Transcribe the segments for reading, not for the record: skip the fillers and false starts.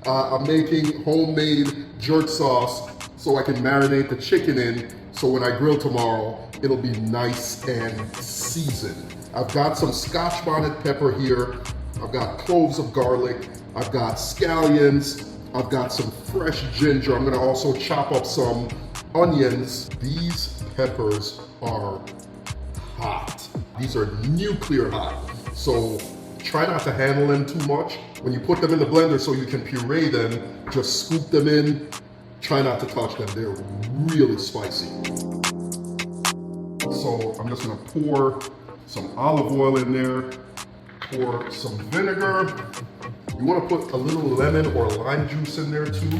I'm making homemade jerk sauce so I can marinate the chicken in, so when I grill tomorrow, it'll be nice and seasoned. I've got some Scotch bonnet pepper here. I've got cloves of garlic. I've got scallions. I've got some fresh ginger. I'm gonna also chop up some onions. These peppers are hot. These are nuclear hot. So try not to handle them too much. When you put them in the blender so you can puree them, just scoop them in. Try not to touch them. They're really spicy. So I'm just gonna pour some olive oil in there, pour some vinegar. You wanna put a little lemon or lime juice in there too.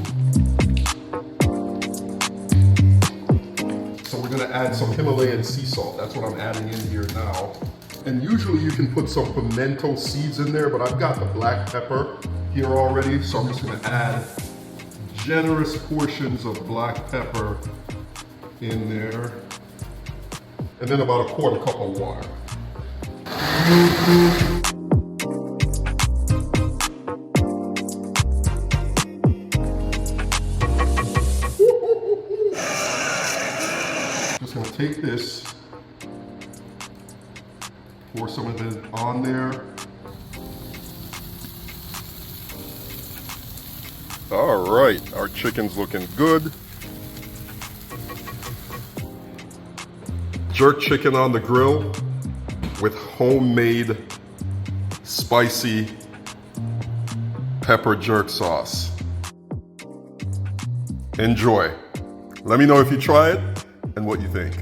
So we're gonna add some Himalayan sea salt. That's what I'm adding in here now. And usually you can put some pimento seeds in there, but I've got the black pepper here already, so I'm just gonna add generous portions of black pepper in there. And then about a quarter cup of water. Just gonna take this, pour some of it on there. All right, our chicken's looking good. Jerk chicken on the grill with homemade spicy pepper jerk sauce. Enjoy. Let me know if you try it and what you think.